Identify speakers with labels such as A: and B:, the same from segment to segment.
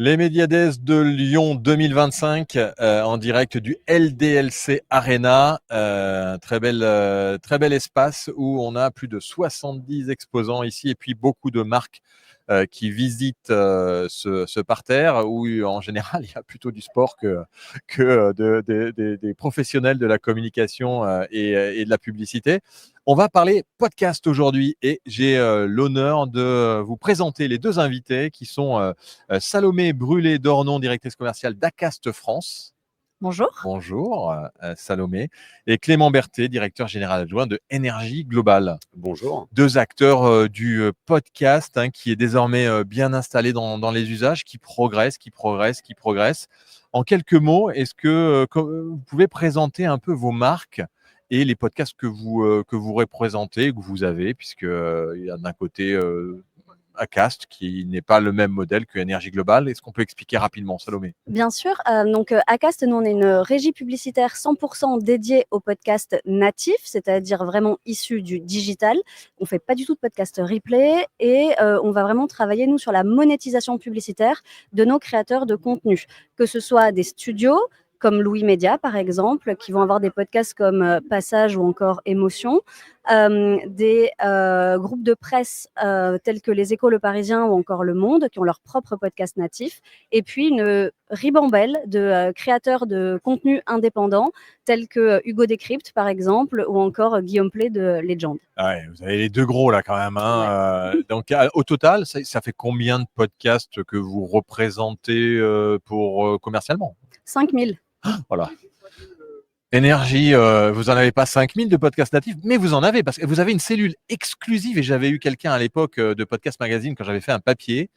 A: Les Médiades de Lyon 2025 en direct du LDLC Arena, très bel espace où on a plus de 70 exposants ici et puis beaucoup de marques qui visitent ce parterre où en général il y a plutôt du sport que des professionnels de la communication et de la publicité. On va parler podcast aujourd'hui et j'ai l'honneur de vous présenter les deux invités qui sont Salomé Brulé-Dornon, directrice commerciale d'Acast France.
B: Bonjour.
A: Bonjour Salomé. Et Clément Berthet, directeur général adjoint de Énergie Globale.
C: Bonjour.
A: Deux acteurs du podcast qui est désormais bien installé dans les usages, qui progresse. En quelques mots, est-ce que vous pouvez présenter un peu vos marques et les podcasts que vous représentez, que vous avez, puisqu'il y a d'un côté Acast, qui n'est pas le même modèle que Énergie Globale. Est-ce qu'on peut expliquer rapidement, Salomé ?
B: Bien sûr. Acast, nous, on est une régie publicitaire 100% dédiée au podcast natif, c'est-à-dire vraiment issu du digital. On ne fait pas du tout de podcast replay et on va vraiment travailler, nous, sur la monétisation publicitaire de nos créateurs de contenu, que ce soit des studios, comme Louis Média, par exemple, qui vont avoir des podcasts comme Passage ou encore Émotion, des groupes de presse tels que Les Échos, Le Parisien ou encore Le Monde, qui ont leur propre podcast natif, et puis une ribambelle de créateurs de contenu indépendants, tels que Hugo Décrypte, par exemple, ou encore Guillaume Play de Legend.
A: Ouais, vous avez les deux gros là quand même. Ouais. Donc au total, ça fait combien de podcasts que vous représentez commercialement ?
B: 5000.
A: Voilà. Énergie, vous n'en avez pas 5000 de podcasts natifs, mais vous en avez parce que vous avez une cellule exclusive et j'avais eu quelqu'un à l'époque de Podcast Magazine quand j'avais fait un papier.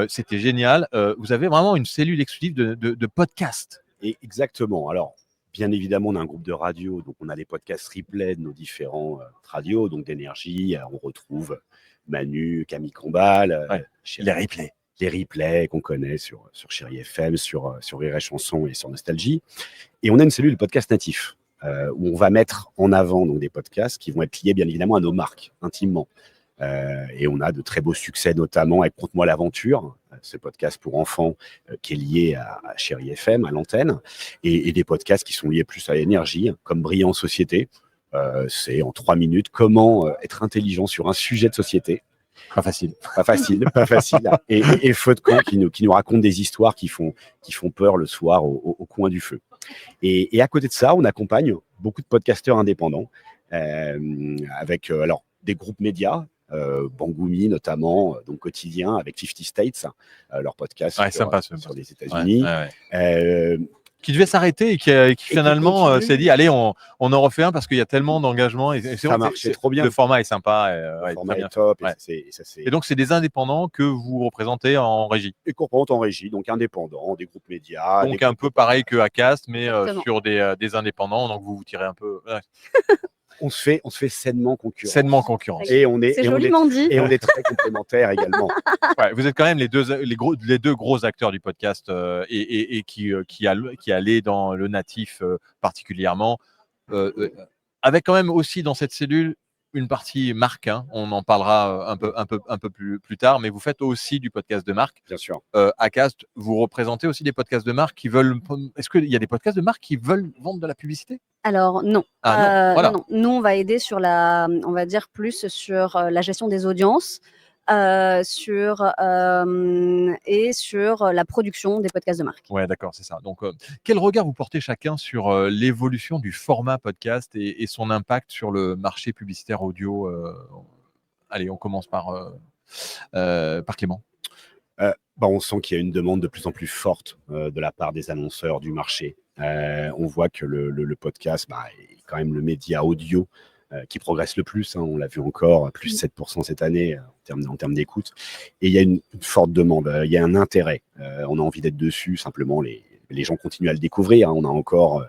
A: C'était génial. Vous avez vraiment une cellule exclusive de podcasts.
C: Et exactement. Alors, bien évidemment, on a un groupe de radio, donc on a les podcasts replay de nos différents radios, donc d'Énergie. On retrouve Manu, Camille Combal,
A: les replays.
C: Les replays qu'on connaît sur Chérie FM, sur Rire et Chanson et sur Nostalgie. Et on a une cellule de podcast natif où on va mettre en avant donc, des podcasts qui vont être liés bien évidemment à nos marques, intimement. Et on a de très beaux succès, notamment avec Conte-moi l'aventure, ce podcast pour enfants qui est lié à Chérie FM, à l'antenne, et des podcasts qui sont liés plus à l'énergie, comme Brillant en société. C'est en 3 minutes comment être intelligent sur un sujet de société.
A: Pas facile.
C: Et Feu de camp qui nous raconte des histoires qui font peur le soir au coin du feu. Et à côté de ça, on accompagne beaucoup de podcasteurs indépendants avec alors des groupes médias, Bangoumi notamment, donc quotidien avec 50 States, leur podcast sur les États-Unis.
A: Qui devait s'arrêter et qui finalement s'est dit allez on en refait un parce qu'il y a tellement d'engagement et
C: ça marchait trop bien.
A: Le format est sympa.
C: Le format est top.
A: Ouais. Et donc c'est des indépendants que vous représentez en régie.
C: Et qu'on représente en régie, donc indépendants, des groupes médias.
A: Donc un peu pareil que Acast, mais sur des indépendants, donc vous tirez un peu. Ouais.
C: On se fait sainement concurrence.
B: Et on est
C: très complémentaires également.
A: Ouais, vous êtes quand même les deux gros acteurs du podcast et qui allaient dans le natif particulièrement. Avec quand même aussi dans cette cellule une partie marque. On en parlera un peu plus tard, mais vous faites aussi du podcast de marque.
C: Bien sûr.
A: Acast, vous représentez aussi des podcasts de marque qui veulent. Est-ce qu'il y a des podcasts de marque qui veulent vendre de la publicité ?
B: Alors non.
A: Voilà.
B: Non. Nous, on va aider sur on va dire plus sur la gestion des audiences, et sur la production des podcasts de marque.
A: Ouais, d'accord, c'est ça. Donc, quel regard vous portez chacun sur l'évolution du format podcast et son impact sur le marché publicitaire audio ? Allez, on commence par Clément.
C: On sent qu'il y a une demande de plus en plus forte de la part des annonceurs du marché. On voit que le podcast est quand même le média audio qui progresse le plus. On l'a vu encore, plus 7% cette année en termes d'écoute. Et il y a une forte demande, il y a un intérêt. On a envie d'être dessus, simplement les gens continuent à le découvrir. On a encore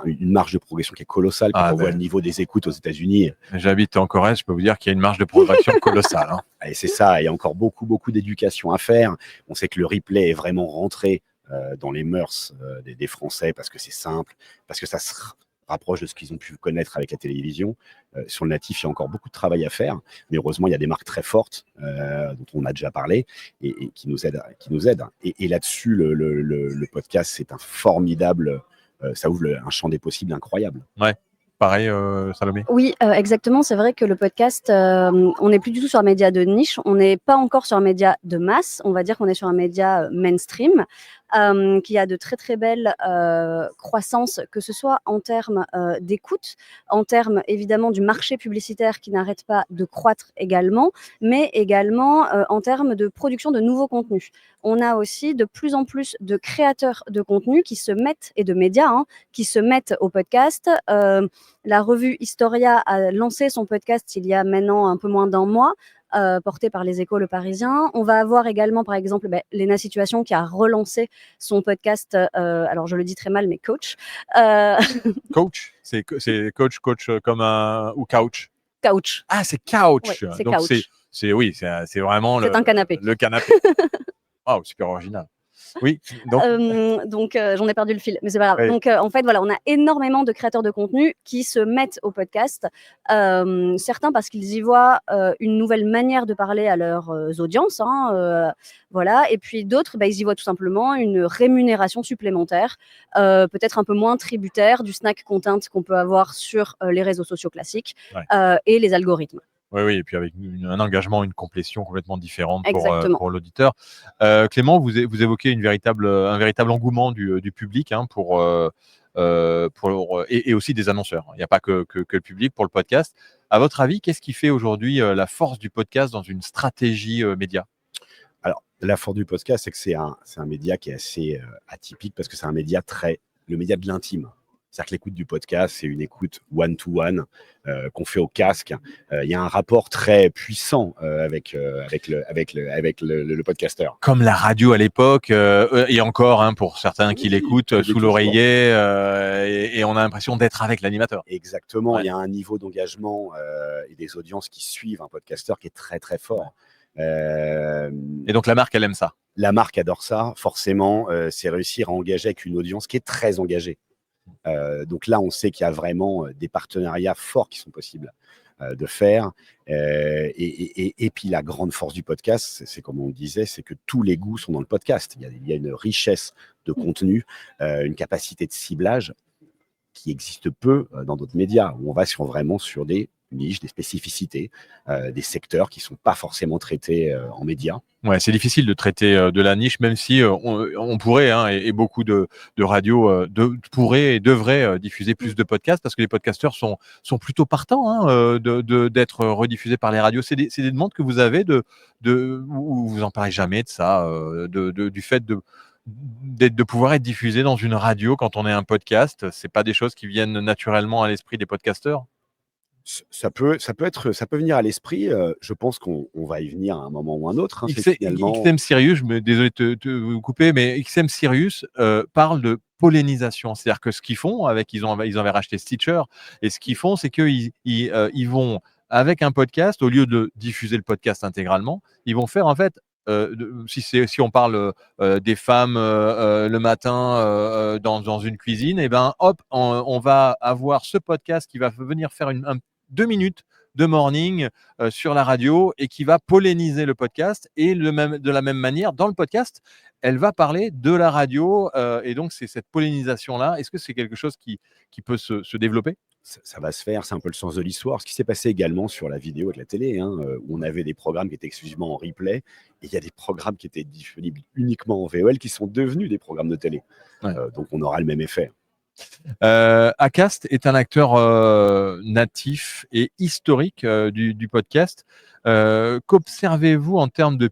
C: une marge de progression qui est colossale quand on voit le niveau des écoutes aux États-Unis.
A: J'habite en Corrèze, je peux vous dire qu'il y a une marge de progression colossale.
C: Et c'est ça, il y a encore beaucoup d'éducation à faire. On sait que le replay est vraiment rentré dans les mœurs des Français parce que c'est simple, parce que ça se rapproche de ce qu'ils ont pu connaître avec la télévision. Sur le natif, il y a encore beaucoup de travail à faire, mais heureusement, il y a des marques très fortes dont on a déjà parlé et qui nous aident. Et là-dessus, le podcast, c'est un formidable, ça ouvre un champ des possibles incroyable.
A: Ouais. Pareil, Salomé.
B: Oui, exactement. C'est vrai que le podcast, on n'est plus du tout sur un média de niche. On n'est pas encore sur un média de masse. On va dire qu'on est sur un média mainstream qui a de très très belles croissances, que ce soit en termes d'écoute, en termes évidemment du marché publicitaire qui n'arrête pas de croître également, mais également en termes de production de nouveaux contenus. On a aussi de plus en plus de créateurs de contenu qui se mettent, et de médias, qui se mettent au podcast. La revue Historia a lancé son podcast il y a maintenant un peu moins d'un mois, porté par les Échos Le Parisien. On va avoir également, par exemple, Léna Situation qui a relancé son podcast, alors je le dis très mal, mais Coach.
A: Coach, c'est coach comme un ou couch.
B: Couch.
A: Ah, c'est couch.
B: Ouais, c'est
A: donc
B: couch.
A: c'est vraiment
B: C'est un canapé.
A: le canapé. Oh, super original. Oui,
B: donc j'en ai perdu le fil, mais c'est pas grave.
A: Oui.
B: Donc en fait, voilà, on a énormément de créateurs de contenu qui se mettent au podcast. Certains parce qu'ils y voient une nouvelle manière de parler à leurs audiences, voilà. Et puis d'autres, ils y voient tout simplement une rémunération supplémentaire, peut-être un peu moins tributaire du snack content qu'on peut avoir sur les réseaux sociaux classiques et les algorithmes.
A: Oui, et puis avec un engagement, une complétion complètement différente
B: Exactement.
A: pour l'auditeur. Clément, vous évoquez un véritable engouement du public et aussi des annonceurs. Il n'y a pas que le public pour le podcast. À votre avis, qu'est-ce qui fait aujourd'hui la force du podcast dans une stratégie média ?
C: Alors, la force du podcast, c'est que c'est un média qui est assez atypique parce que c'est un média le média de l'intime. C'est-à-dire que l'écoute du podcast, c'est une écoute one-to-one qu'on fait au casque. Il y a un rapport très puissant avec le podcasteur.
A: Comme la radio à l'époque, et encore pour certains qui l'écoutent sous l'oreiller, et on a l'impression d'être avec l'animateur.
C: Exactement, il y a un niveau d'engagement et des audiences qui suivent un podcasteur qui est très très fort.
A: Et donc la marque, elle aime ça.
C: La marque adore ça, forcément, c'est réussir à engager avec une audience qui est très engagée. Donc là, on sait qu'il y a vraiment des partenariats forts qui sont possibles de faire. Et puis la grande force du podcast, c'est comme on le disait, c'est que tous les goûts sont dans le podcast. Il y a une richesse de contenu, une capacité de ciblage qui existe peu dans d'autres médias, où on va vraiment sur des niches, des spécificités, des secteurs qui ne sont pas forcément traités en médias.
A: Ouais, c'est difficile de traiter de la niche, même si on pourrait, et beaucoup de radios pourraient et devraient diffuser plus de podcasts, parce que les podcasteurs sont plutôt partants d'être rediffusés par les radios. C'est des demandes que vous avez où vous en parlez jamais de ça, du fait de pouvoir être diffusé dans une radio quand on est un podcast. C'est pas des choses qui viennent naturellement à l'esprit des podcasteurs.
C: Ça peut venir à l'esprit. Je pense qu'on va y venir à un moment ou un autre.
A: XM Sirius, désolé de vous couper, mais XM Sirius parle de pollinisation. C'est-à-dire que ce qu'ils font, ils avaient racheté Stitcher, et ce qu'ils font, c'est qu'ils vont, avec un podcast, au lieu de diffuser le podcast intégralement, ils vont faire en fait, si on parle des femmes le matin dans une cuisine, et on va avoir ce podcast qui va venir faire 2 minutes de morning sur la radio, et qui va polliniser le podcast, et de la même manière, dans le podcast, elle va parler de la radio, et donc c'est cette pollinisation-là. Est-ce que c'est quelque chose qui peut se développer ?
C: Ça va se faire, c'est un peu le sens de l'histoire. Ce qui s'est passé également sur la vidéo et la télé, où on avait des programmes qui étaient exclusivement en replay, et il y a des programmes qui étaient disponibles uniquement en VOL qui sont devenus des programmes de télé.
A: Ouais.
C: Donc on aura le même effet.
A: Acast est un acteur natif et historique du podcast. Qu'observez-vous en termes de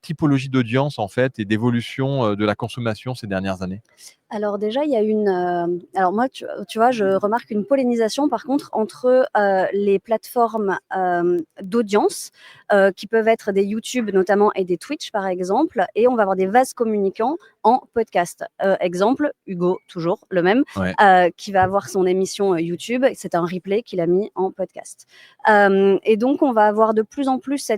A: typologie d'audience en fait, et d'évolution de la consommation ces dernières années ?
B: Alors déjà, il y a alors moi, tu vois, je remarque une pollinisation par contre entre les plateformes d'audience qui peuvent être des YouTube notamment et des Twitch par exemple, et on va avoir des vases communicants en podcast. Exemple, Hugo, toujours le même, qui va avoir son émission YouTube. C'est un replay qu'il a mis en podcast. Et donc, on va avoir de plus plus en plus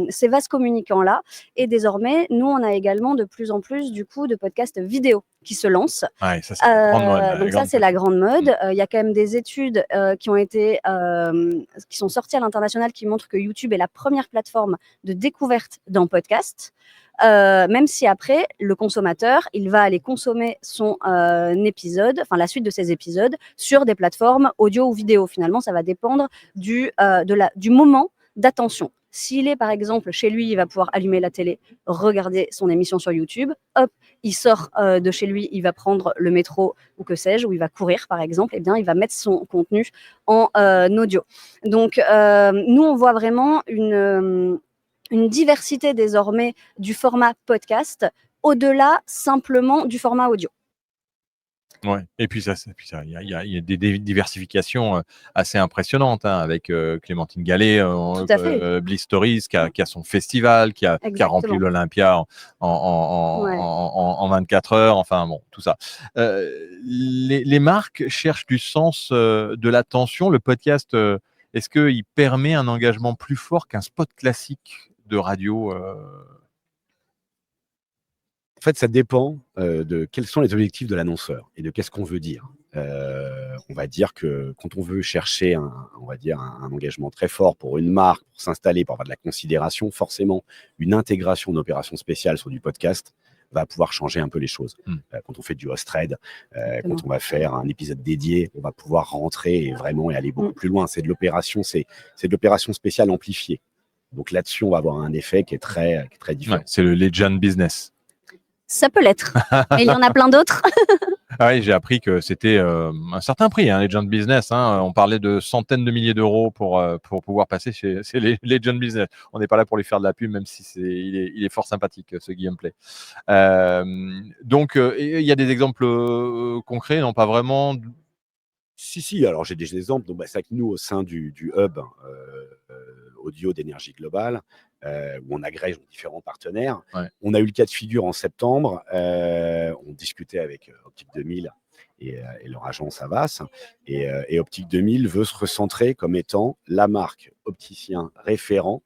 B: ces vases communicants-là. Et désormais, nous, on a également de plus en plus, du coup, de podcasts vidéo qui se lancent.
A: Ouais, ça, c'est la grande mode.
B: Donc ça, c'est la grande mode. Il y a quand même des études qui sont sorties à l'international qui montrent que YouTube est la première plateforme de découverte d'un podcast. Même si après, le consommateur, il va aller consommer son épisode, enfin la suite de ses épisodes, sur des plateformes audio ou vidéo. Finalement, ça va dépendre du moment d'attention. S'il est, par exemple, chez lui, il va pouvoir allumer la télé, regarder son émission sur YouTube. Hop, il sort de chez lui, il va prendre le métro ou que sais-je, ou il va courir, par exemple. Eh bien, il va mettre son contenu en audio. Donc, nous, on voit vraiment une diversité désormais du format podcast, au-delà simplement du format audio.
A: Ouais. Et puis il y a des diversifications assez impressionnantes, hein, avec Clémentine Gallet,
B: Tout à fait.
A: Bliss Stories, qui a son festival, qui a rempli
B: Exactement.
A: l'Olympia
B: Ouais.
A: en 24 heures. Enfin bon, tout ça. Les marques cherchent du sens, de l'attention. Le podcast, est-ce qu'il permet un engagement plus fort qu'un spot classique de radio
C: En fait, ça dépend de quels sont les objectifs de l'annonceur et de qu'est-ce qu'on veut dire. On va dire que quand on veut chercher un engagement très fort pour une marque, pour s'installer, pour avoir de la considération, forcément, une intégration d'opérations spéciales sur du podcast va pouvoir changer un peu les choses. Quand on fait du host-read, quand on va faire un épisode dédié, on va pouvoir rentrer et aller beaucoup plus loin. C'est de l'opération spéciale amplifiée. Donc là-dessus, on va avoir un effet qui est très différent.
A: Ouais, c'est le legend business.
B: Ça peut l'être, mais il y en a plein d'autres.
A: Ah oui, j'ai appris que c'était un certain prix, hein, Legend Business. Hein. On parlait de centaines de milliers d'euros pour pouvoir passer chez les Legend Business. On n'est pas là pour lui faire de la pub, même si il est fort sympathique, ce Guillaume Play. Donc, il y a des exemples concrets, non pas vraiment.
C: Si, alors j'ai des exemples. Donc, c'est vrai que nous, au sein du hub audio d'énergie globale, où on agrège différents partenaires, on a eu le cas de figure en septembre. On discutait avec Optique 2000 et leur agence Havas. Et Optique 2000 veut se recentrer comme étant la marque opticien référent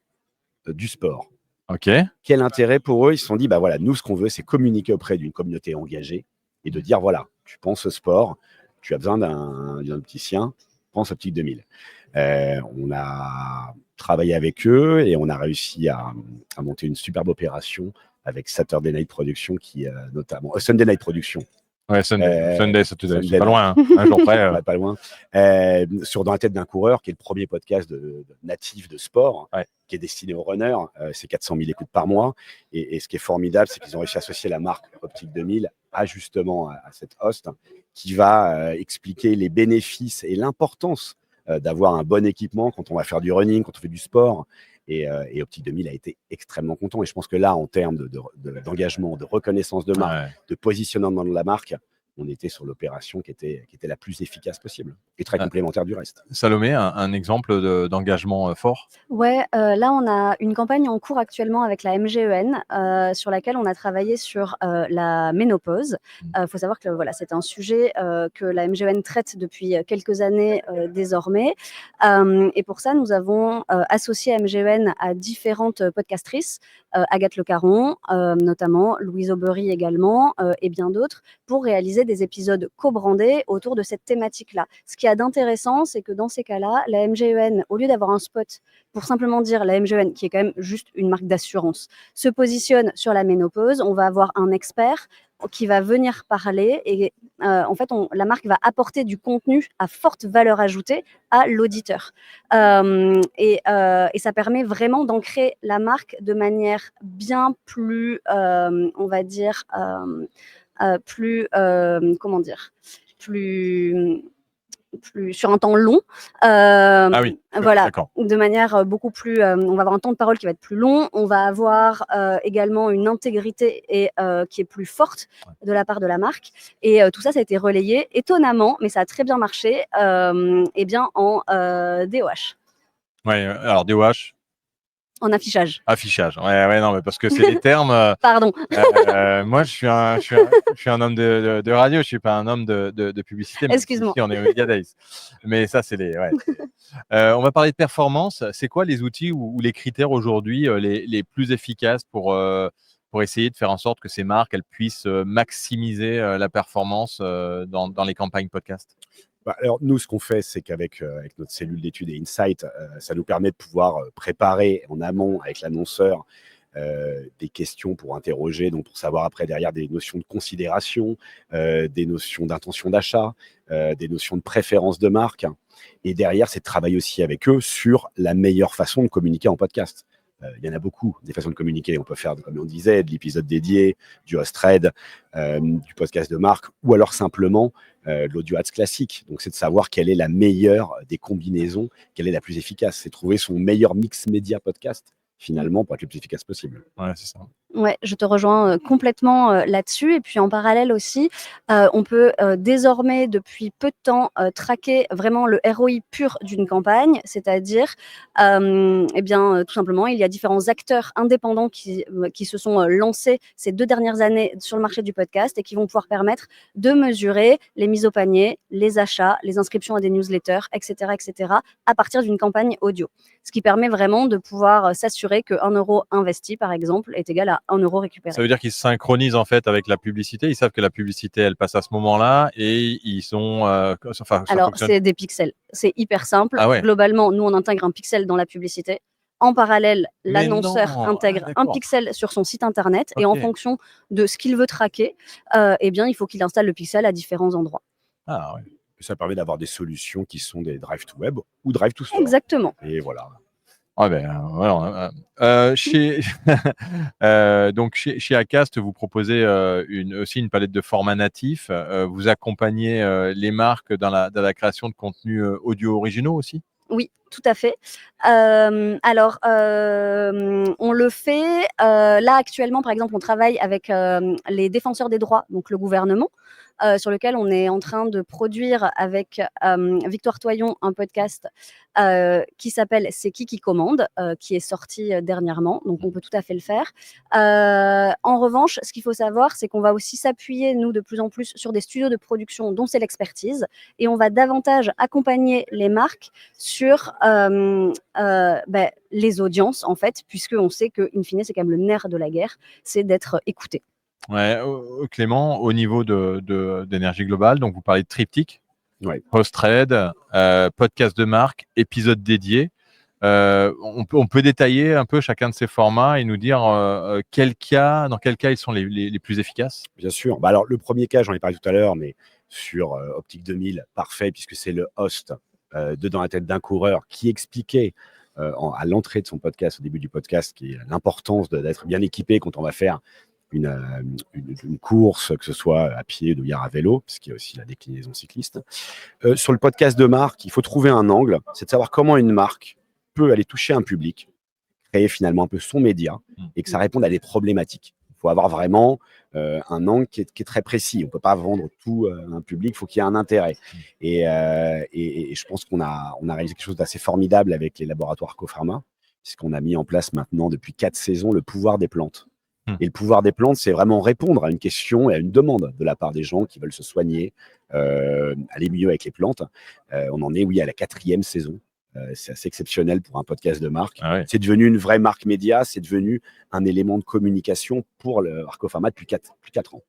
C: du sport.
A: Ok.
C: Quel intérêt pour eux? Ils se sont dit, voilà, nous, ce qu'on veut, c'est communiquer auprès d'une communauté engagée et de dire, voilà, tu penses au sport, tu as besoin d'un opticien, pense Optique 2000. On a travaillé avec eux et on a réussi à monter une superbe opération avec Saturday Night Production, qui notamment Sunday Night Production.
A: Ouais, Sunday, c'est pas loin, hein, un jour près.
C: Pas loin. Sur Dans la tête d'un coureur, qui est le premier podcast natif de sport, qui est destiné aux runners. C'est 400 000 écoutes par mois. Et ce qui est formidable, c'est qu'ils ont réussi à associer la marque Optique 2000 à cette host qui va expliquer les bénéfices et l'importance d'avoir un bon équipement quand on va faire du running, quand on fait du sport. Et Optique 2000 a été extrêmement content. Et je pense que là, en termes d'engagement, de reconnaissance de marque, de positionnement de la marque, on était sur l'opération qui était la plus efficace possible et très complémentaire du reste.
A: Salomé, un exemple d'engagement fort?
B: Ouais, là, on a une campagne en cours actuellement avec la MGEN sur laquelle on a travaillé sur la ménopause. Faut savoir que voilà, c'est un sujet que la MGEN traite depuis quelques années désormais. Et pour ça, nous avons associé MGEN à différentes podcastrices, Agathe Le Caron notamment, Louise Aubry également, et bien d'autres, pour réaliser des épisodes co-brandés autour de cette thématique-là. Ce qu'il y a d'intéressant, c'est que dans ces cas-là, la MGEN, au lieu d'avoir un spot pour simplement dire la MGEN, qui est quand même juste une marque d'assurance, se positionne sur la ménopause, on va avoir un expert qui va venir parler et en fait, la marque va apporter du contenu à forte valeur ajoutée à l'auditeur. Et ça permet vraiment d'ancrer la marque de manière bien plus, on va dire, plus sur un temps long. Voilà, de manière beaucoup plus. On va avoir un temps de parole qui va être plus long. On va avoir également une intégrité qui est plus forte de la part de la marque. Et tout ça, ça a été relayé étonnamment, mais ça a très bien marché. En DOH.
A: Ouais, alors DOH.
B: En affichage.
A: Affichage. Ouais, non, mais parce que c'est des termes.
B: Pardon.
A: Moi, je suis un homme de radio, je suis pas un homme de publicité. Même
B: Excuse-moi.
A: Si on est au Media Days. Mais ça, c'est les. Ouais, on va parler de performance. C'est quoi les outils ou les critères aujourd'hui les plus efficaces pour essayer de faire en sorte que ces marques elles puissent maximiser la performance dans les campagnes podcast?
C: Alors, nous, ce qu'on fait, c'est qu'avec avec notre cellule d'études et Insight, ça nous permet de pouvoir préparer en amont avec l'annonceur des questions pour interroger, donc pour savoir après derrière des notions de considération, des notions d'intention d'achat, des notions de préférence de marque. Et derrière, c'est de travailler aussi avec eux sur la meilleure façon de communiquer en podcast. Il y en a beaucoup, des façons de communiquer. On peut faire, comme on disait, de l'épisode dédié, du host thread, du podcast de marque, ou alors simplement de l'audio ads classique. Donc, c'est de savoir quelle est la meilleure des combinaisons, quelle est la plus efficace. C'est trouver son meilleur mix média podcast, finalement, pour être le plus efficace possible.
A: Ouais, c'est ça.
B: Ouais, je te rejoins complètement là-dessus. Et puis en parallèle aussi, on peut désormais, depuis peu de temps, traquer vraiment le ROI pur d'une campagne, c'est-à-dire, tout simplement, il y a différents acteurs indépendants qui se sont lancés ces 2 dernières années sur le marché du podcast et qui vont pouvoir permettre de mesurer les mises au panier, les achats, les inscriptions à des newsletters, etc., à partir d'une campagne audio. Ce qui permet vraiment de pouvoir s'assurer que 1 euro investi, par exemple, est égal à 1 euro récupéré.
A: Ça veut dire qu'ils se synchronisent en fait avec la publicité. Ils savent que la publicité, elle passe à ce moment-là et ils sont.
B: Alors, c'est des pixels. C'est hyper simple.
A: Ah ouais.
B: Globalement, nous, on intègre un pixel dans la publicité. En parallèle, l'annonceur intègre un pixel sur son site internet et en fonction de ce qu'il veut traquer, il faut qu'il installe le pixel à différents endroits.
A: Ah ouais.
C: Ça permet d'avoir des solutions qui sont des drive to web ou drive to store.
B: Exactement.
C: Et voilà.
A: Ah voilà. Donc chez Acast, vous proposez aussi une palette de formats natifs. Vous accompagnez les marques dans la création de contenus audio originaux aussi?
B: Oui, tout à fait. On le fait. Là, actuellement, par exemple, on travaille avec les défenseurs des droits, donc le gouvernement, sur lequel on est en train de produire avec Victoire Toyon un podcast qui s'appelle « C'est qui commande ?» qui est sorti dernièrement, donc on peut tout à fait le faire. En revanche, ce qu'il faut savoir, c'est qu'on va aussi s'appuyer, nous, de plus en plus sur des studios de production dont c'est l'expertise, et on va davantage accompagner les marques sur les audiences, en fait, puisqu'on sait qu'in fine, c'est quand même le nerf de la guerre, c'est d'être écouté.
A: Ouais, Clément, au niveau d'énergie globale, donc vous parlez de triptyque,
C: ouais.
A: Post-trade, podcast de marque, épisode dédié. On peut détailler un peu chacun de ces formats et nous dire dans quel cas ils sont les plus efficaces?
C: Bien sûr. Alors, le premier cas, j'en ai parlé tout à l'heure, mais sur Optique 2000, parfait, puisque c'est le host de Dans la tête d'un coureur qui expliquait à l'entrée de son podcast, au début du podcast, qui est l'importance d'être bien équipé quand on va faire une course, que ce soit à pied ou bien à vélo, parce qu'il y a aussi la déclinaison cycliste. Sur le podcast de marque, il faut trouver un angle, c'est de savoir comment une marque peut aller toucher un public, créer finalement un peu son média et que ça réponde à des problématiques. Il faut avoir vraiment un angle qui est très précis. On ne peut pas vendre tout à un public, il faut qu'il y ait un intérêt. Et je pense qu'on a réalisé quelque chose d'assez formidable avec les laboratoires Copharma, puisqu'on a mis en place maintenant depuis 4 saisons le pouvoir des plantes. Et le pouvoir des plantes, c'est vraiment répondre à une question et à une demande de la part des gens qui veulent se soigner, aller mieux avec les plantes. On en est, à la 4e saison. C'est assez exceptionnel pour un podcast de marque.
A: Ah ouais.
C: C'est devenu une vraie marque média, c'est devenu un élément de communication pour le Arcopharma depuis 4 ans.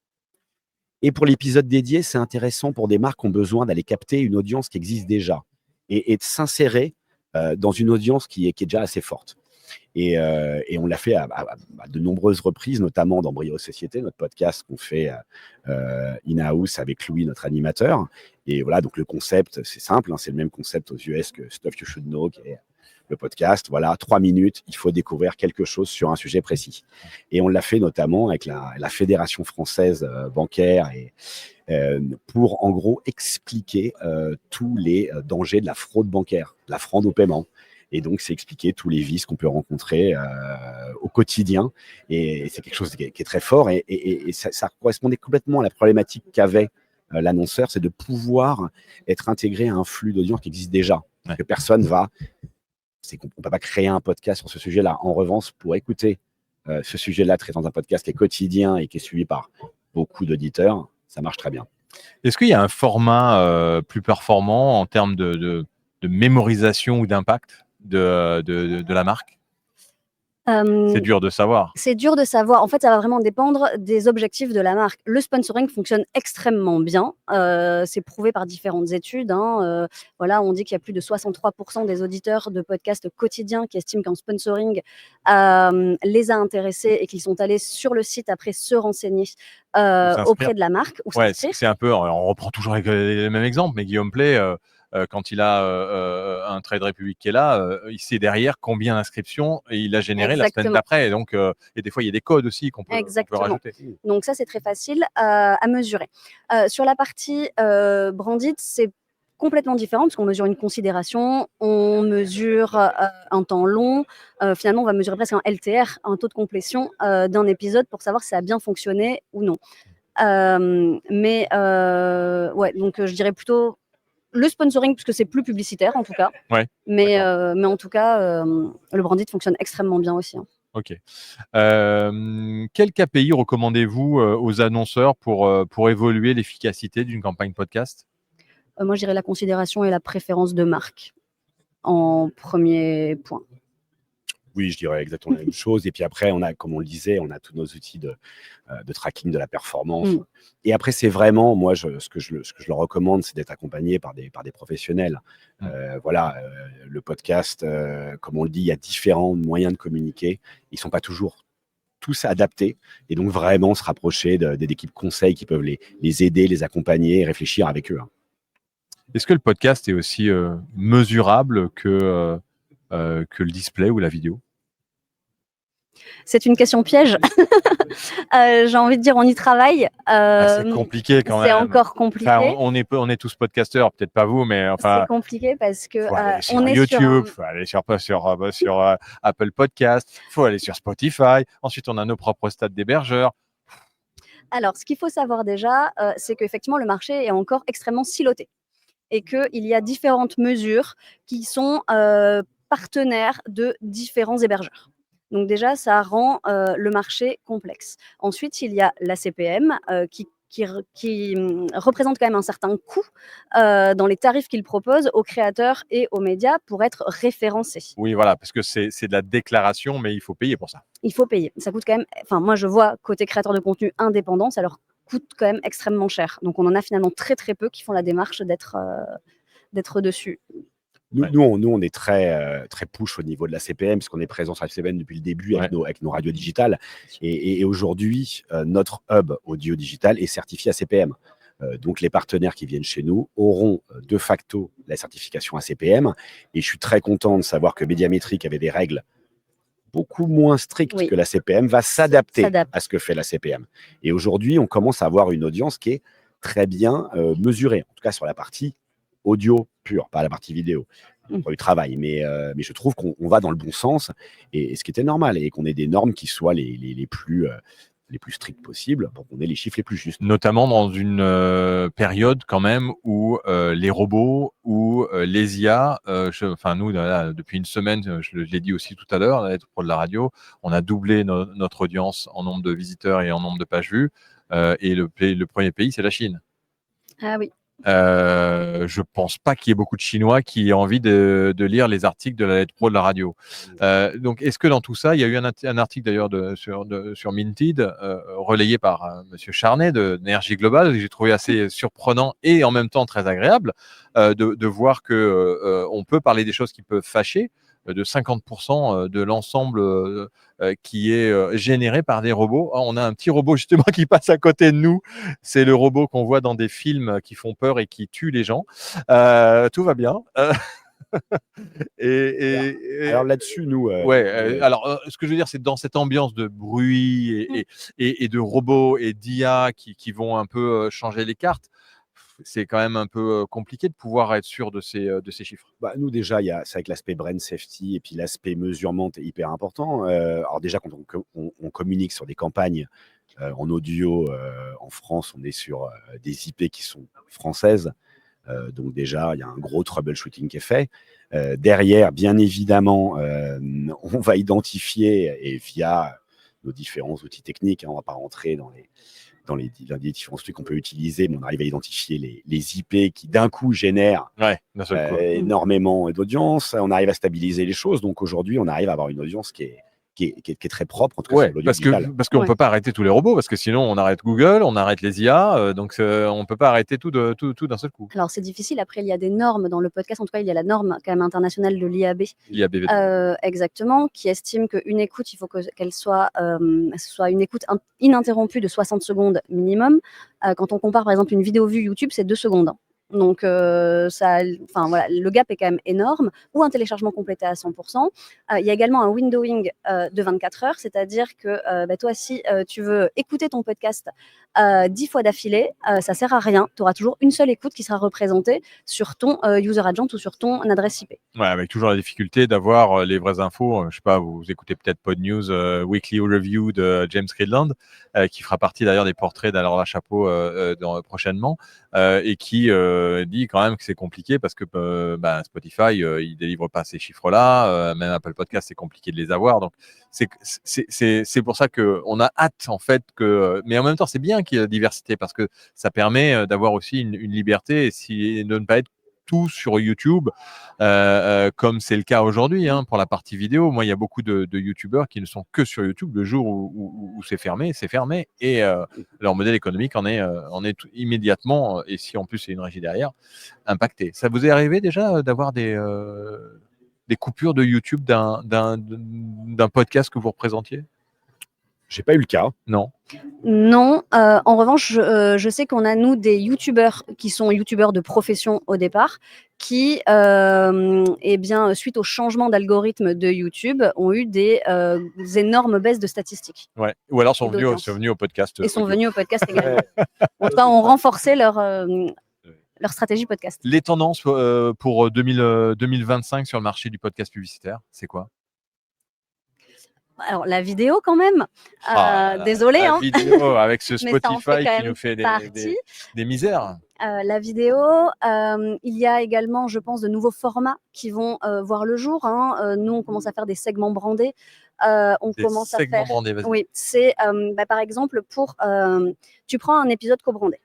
C: Et pour l'épisode dédié, c'est intéressant pour des marques qui ont besoin d'aller capter une audience qui existe déjà et de s'insérer dans une audience qui est déjà assez forte. Et on l'a fait à de nombreuses reprises, notamment dans Brio Société, notre podcast qu'on fait in-house avec Louis, notre animateur. Et voilà, donc le concept, c'est simple, c'est le même concept aux US que Stuff You Should Know, qui est le podcast. Voilà, 3 minutes, il faut découvrir quelque chose sur un sujet précis. Et on l'a fait notamment avec la Fédération française bancaire pour en gros expliquer tous les dangers de la fraude bancaire, de la fraude au paiement. Et donc, c'est expliquer tous les vices qu'on peut rencontrer au quotidien. Et c'est quelque chose qui est très fort. Et ça correspondait complètement à la problématique qu'avait l'annonceur, c'est de pouvoir être intégré à un flux d'audience qui existe déjà. Que personne va c'est qu'on ne peut pas créer un podcast sur ce sujet-là. En revanche, pour écouter ce sujet-là traitant d'un podcast qui est quotidien et qui est suivi par beaucoup d'auditeurs, ça marche très bien.
A: Est-ce qu'il y a un format plus performant en termes de mémorisation ou d'impact de la marque? C'est dur de savoir.
B: C'est dur de savoir. En fait, ça va vraiment dépendre des objectifs de la marque. Le sponsoring fonctionne extrêmement bien. C'est prouvé par différentes études. Voilà, on dit qu'il y a plus de 63% des auditeurs de podcasts quotidiens qui estiment qu'un sponsoring les a intéressés et qu'ils sont allés sur le site après se renseigner auprès de la marque.
A: Ouais, c'est un peu, on reprend toujours les mêmes exemples, mais Guillaume Play, quand il a un Trade Republic qui est là, il sait derrière combien d'inscriptions il a généré la semaine d'après. Donc, et des fois, il y a des codes aussi qu'on peut rajouter.
B: Donc ça, c'est très facile à mesurer. Sur la partie branded, c'est complètement différent parce qu'on mesure une considération, on mesure un temps long. Finalement, on va mesurer presque un LTR, un taux de complétion d'un épisode pour savoir si ça a bien fonctionné ou non. Ouais, donc je dirais plutôt le sponsoring, parce que c'est plus publicitaire en tout cas.
A: Ouais,
B: mais en tout cas, le branded fonctionne extrêmement bien aussi.
A: Ok. Quel KPI recommandez-vous aux annonceurs pour évaluer l'efficacité d'une campagne podcast?
B: Moi, je dirais la considération et la préférence de marque en premier point.
C: Oui, je dirais exactement la même chose. Et puis après, on a, comme on le disait, on a tous nos outils de tracking de la performance. Et après, c'est vraiment, moi, ce que je leur recommande, c'est d'être accompagné par des professionnels. Voilà, le podcast, comme on le dit, il y a différents moyens de communiquer. Ils ne sont pas toujours tous adaptés. Et donc, vraiment se rapprocher d'équipes conseils qui peuvent les aider, les accompagner et réfléchir avec eux.
A: Est-ce que le podcast est aussi mesurable que le display ou la vidéo?
B: C'est une question piège. J'ai envie de dire, on y travaille.
A: C'est compliqué quand même.
B: C'est encore compliqué.
A: Enfin, on est tous podcasteurs, peut-être pas vous, mais enfin.
B: C'est compliqué parce que
A: on est YouTube, faut aller sur Apple Podcast, faut aller sur Spotify. Ensuite, on a nos propres stats d'hébergeurs.
B: Alors, ce qu'il faut savoir déjà, c'est qu'effectivement, le marché est encore extrêmement siloté et qu'il y a différentes mesures qui sont partenaires de différents hébergeurs. Donc déjà, ça rend le marché complexe. Ensuite, il y a la CPM qui représente quand même un certain coût dans les tarifs qu'ils proposent aux créateurs et aux médias pour être référencés.
A: Oui, voilà, parce que c'est de la déclaration, mais il faut payer pour ça.
B: Il faut payer. Ça coûte quand même, enfin moi je vois côté créateur de contenu indépendant, ça leur coûte quand même extrêmement cher. Donc on en a finalement très très peu qui font la démarche d'être dessus.
C: Nous, on est très push au niveau de la CPM, puisqu'on est présent sur la CPM depuis le début avec nos radios digitales. Et aujourd'hui, notre hub audio digital est certifié à CPM. Donc, les partenaires qui viennent chez nous auront de facto la certification à CPM. Et je suis très content de savoir que Médiamétrique avait des règles beaucoup moins strictes que la CPM, va s'adapter à ce que fait la CPM. Et aujourd'hui, on commence à avoir une audience qui est très bien mesurée, en tout cas sur la partie audio pure, pas la partie vidéo. Pour le travail, mais je trouve qu'on va dans le bon sens et ce qui était normal, et qu'on ait des normes qui soient les plus strictes possibles pour qu'on ait les chiffres les plus justes.
A: Notamment dans une période quand même où les robots ou les IA, nous, là, depuis une semaine, je l'ai dit aussi tout à l'heure, pour de la radio, on a doublé notre audience en nombre de visiteurs et en nombre de pages vues, et le premier pays, c'est la Chine.
B: Ah oui.
A: Je pense pas qu'il y ait beaucoup de Chinois qui aient envie de lire les articles de la lettre pro de la radio. Donc, est-ce que dans tout ça, il y a eu un article d'ailleurs sur Minted, relayé par Monsieur Charnet d'Énergie Globale, que j'ai trouvé assez surprenant et en même temps très agréable de voir que on peut parler des choses qui peuvent fâcher, de 50% de l'ensemble qui est généré par des robots. On a un petit robot justement qui passe à côté de nous. C'est le robot qu'on voit dans des films qui font peur et qui tuent les gens. Tout va bien.
C: Alors là-dessus, nous...
A: ce que je veux dire, c'est dans cette ambiance de bruit et de robots et d'IA qui vont un peu changer les cartes, c'est quand même un peu compliqué de pouvoir être sûr de ces chiffres.
C: Nous, déjà, c'est avec l'aspect brand safety et puis l'aspect mesurement est hyper important. Alors déjà, quand on communique sur des campagnes en audio en France, on est sur des IP qui sont françaises. Donc déjà, il y a un gros troubleshooting qui est fait. Derrière, bien évidemment, on va identifier, et via nos différents outils techniques, hein, on ne va pas rentrer dans les différents trucs qu'on peut utiliser, mais on arrive à identifier les IP qui d'un coup génèrent
A: d'un seul coup.
C: énormément d'audience. On arrive à stabiliser les choses. Donc aujourd'hui, on arrive à avoir une audience qui est très propre, en tout cas sur l'audio digital.
A: Parce qu'on ne peut pas arrêter tous les robots, parce que sinon on arrête Google, on arrête les IA, donc on ne peut pas arrêter tout d'un seul coup.
B: Alors c'est difficile, après il y a des normes dans le podcast, en tout cas il y a la norme quand même internationale de l'IAB. Exactement, qui estime qu'une écoute, il faut qu'elle soit une écoute ininterrompue de 60 secondes minimum. Quand on compare par exemple une vidéo vue YouTube, c'est 2 secondes. Donc, le gap est quand même énorme, ou un téléchargement complété à 100%. Il y a également un windowing de 24 heures, c'est-à-dire que toi, si tu veux écouter ton podcast 10 fois d'affilée, ça ne sert à rien. Tu auras toujours une seule écoute qui sera représentée sur ton user agent ou sur ton adresse IP.
A: Ouais, avec toujours la difficulté d'avoir les vraies infos. Je sais pas, vous écoutez peut-être Pod News Weekly Review de James Cridland, qui fera partie d'ailleurs des portraits d'Alain Chapeau prochainement, et qui dit quand même que c'est compliqué parce que Spotify il délivre pas ces chiffres-là, même Apple Podcast c'est compliqué de les avoir. Donc c'est pour ça que on a hâte en fait mais en même temps c'est bien qu'il y ait la diversité parce que ça permet d'avoir aussi une liberté et de ne pas être tout sur YouTube, comme c'est le cas aujourd'hui pour la partie vidéo. Moi, il y a beaucoup de YouTubeurs qui ne sont que sur YouTube. Le jour où c'est fermé, et leur modèle économique en est immédiatement, et si en plus c'est une régie derrière, impacté. Ça vous est arrivé déjà d'avoir des coupures de YouTube d'un podcast que vous représentiez?
C: J'ai pas eu le cas.
B: Non. En revanche, je sais qu'on a, nous, des youtubeurs qui sont youtubeurs de profession au départ, qui, suite au changement d'algorithme de YouTube, ont eu des énormes baisses de statistiques.
A: Ouais. Ou alors sont venus au podcast.
B: Et sont venus au podcast également. En tout cas, ont renforcé leur stratégie podcast.
A: Les tendances pour 2025 sur le marché du podcast publicitaire, c'est quoi?
B: Alors, la vidéo quand même, désolé.
A: La vidéo avec ce Spotify qui nous fait des misères.
B: La vidéo, il y a également, je pense, de nouveaux formats qui vont voir le jour. Nous, on commence à faire des segments brandés.
A: Brandés, vas-y.
B: Oui, c'est par exemple tu prends un épisode co-brandé.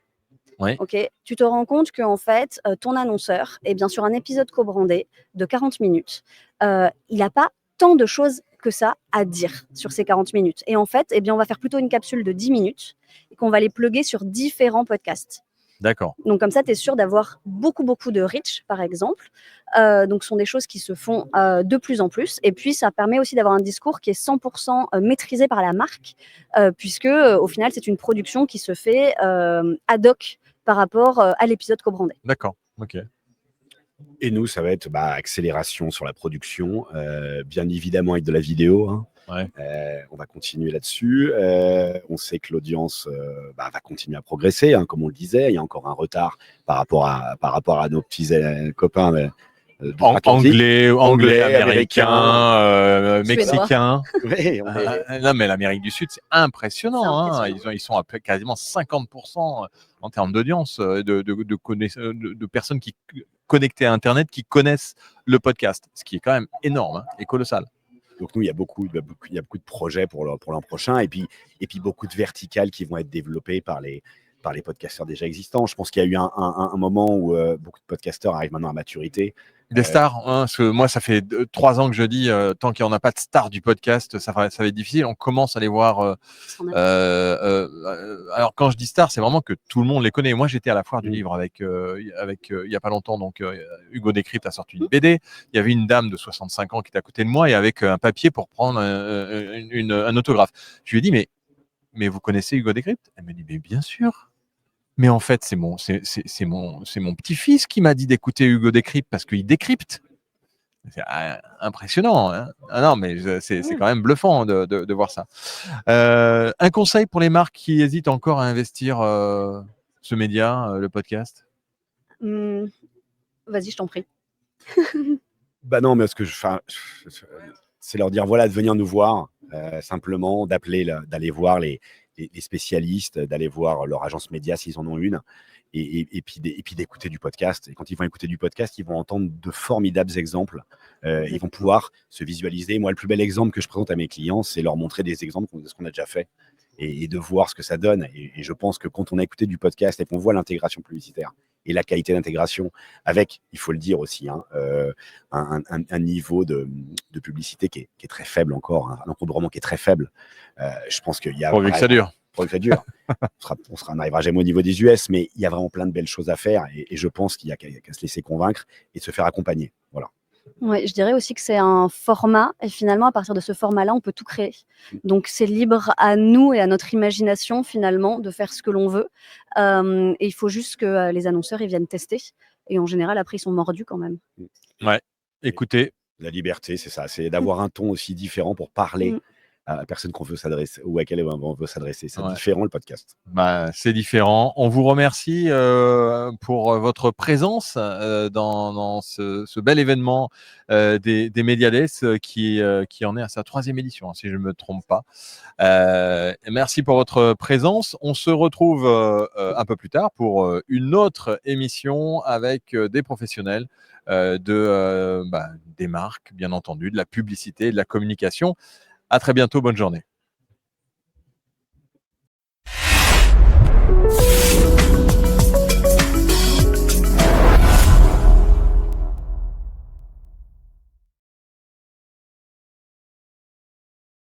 A: Oui.
B: Okay. Tu te rends compte que en fait, ton annonceur, sur un épisode co-brandé de 40 minutes, il n'a pas tant de choses que ça à dire sur ces 40 minutes. Et en fait, on va faire plutôt une capsule de 10 minutes et qu'on va les plugger sur différents podcasts.
A: D'accord.
B: Donc, comme ça, tu es sûr d'avoir beaucoup de reach, par exemple. Donc, ce sont des choses qui se font de plus en plus. Et puis, ça permet aussi d'avoir un discours qui est 100% maîtrisé par la marque, puisque, au final, c'est une production qui se fait ad hoc par rapport à l'épisode co-brandé.
A: D'accord, ok.
C: Et nous, ça va être accélération sur la production, bien évidemment avec de la vidéo.
A: Ouais.
C: On va continuer là-dessus. On sait que l'audience va continuer à progresser, comme on le disait. Il y a encore un retard par rapport à nos petits copains.
A: Anglais, américains, mexicains.
C: Oui,
A: non, mais l'Amérique du Sud, c'est impressionnant. Ils sont à quasiment 50% en termes d'audience, de personnes qui connectées à Internet qui connaissent le podcast, ce qui est quand même énorme et colossal.
C: Donc nous, il y a beaucoup de projets pour l'an prochain, et puis beaucoup de verticales qui vont être développées par les podcasteurs déjà existants. Je pense qu'il y a eu un moment où beaucoup de podcasteurs arrivent maintenant à maturité.
A: Des stars, parce que moi, ça fait 3 ans que je dis, tant qu'il n'y en a pas de stars du podcast, ça va être difficile. On commence à les voir. Alors, quand je dis stars, c'est vraiment que tout le monde les connaît. Moi, j'étais à la foire du livre avec il n'y a pas longtemps. Donc, Hugo Décrypte a sorti une BD. Il y avait une dame de 65 ans qui était à côté de moi et avec un papier pour prendre un autographe. Je lui ai dit, mais vous connaissez Hugo Décrypte? Elle me dit, mais bien sûr. Mais en fait, c'est mon petit-fils qui m'a dit d'écouter Hugo Décrypte parce qu'il décrypte. C'est impressionnant. Non, mais c'est quand même bluffant de voir ça. Un conseil pour les marques qui hésitent encore à investir ce média, le podcast?
B: Vas-y, je t'en prie.
C: Non, mais c'est leur dire de venir nous voir, simplement, d'aller voir les spécialistes, d'aller voir leur agence média s'ils en ont une, et puis d'écouter du podcast. Et quand ils vont écouter du podcast, ils vont entendre de formidables exemples. Ils vont pouvoir se visualiser. Moi, le plus bel exemple que je présente à mes clients, c'est leur montrer des exemples de ce qu'on a déjà fait et de voir ce que ça donne. Et je pense que quand on a écouté du podcast et qu'on voit l'intégration publicitaire et la qualité d'intégration avec, il faut le dire aussi, un niveau de publicité qui est très faible encore, un encombrement qui est très faible. Je pense qu'il y a...
A: Pourvu que ça dure.
C: Pourvu que ça dure. On n'arrivera jamais au niveau des US, mais il y a vraiment plein de belles choses à faire et je pense qu'il y a qu'à se laisser convaincre et de se faire accompagner. Voilà.
B: Ouais, je dirais aussi que c'est un format et finalement, à partir de ce format-là, on peut tout créer. Donc, c'est libre à nous et à notre imagination, finalement, de faire ce que l'on veut. Et il faut juste que les annonceurs, ils viennent tester. Et en général, après, ils sont mordus quand même.
A: Ouais, écoutez.
C: La liberté, c'est ça. C'est d'avoir un ton aussi différent pour parler à la personne qu'on veut s'adresser ou à laquelle on veut s'adresser. C'est différent, le podcast.
A: C'est différent. On vous remercie pour votre présence dans ce bel événement des Mediades qui en est à sa 3e édition, si je ne me trompe pas. Merci pour votre présence. On se retrouve un peu plus tard pour une autre émission avec des professionnels des marques, bien entendu, de la publicité, de la communication. À très bientôt. Bonne journée.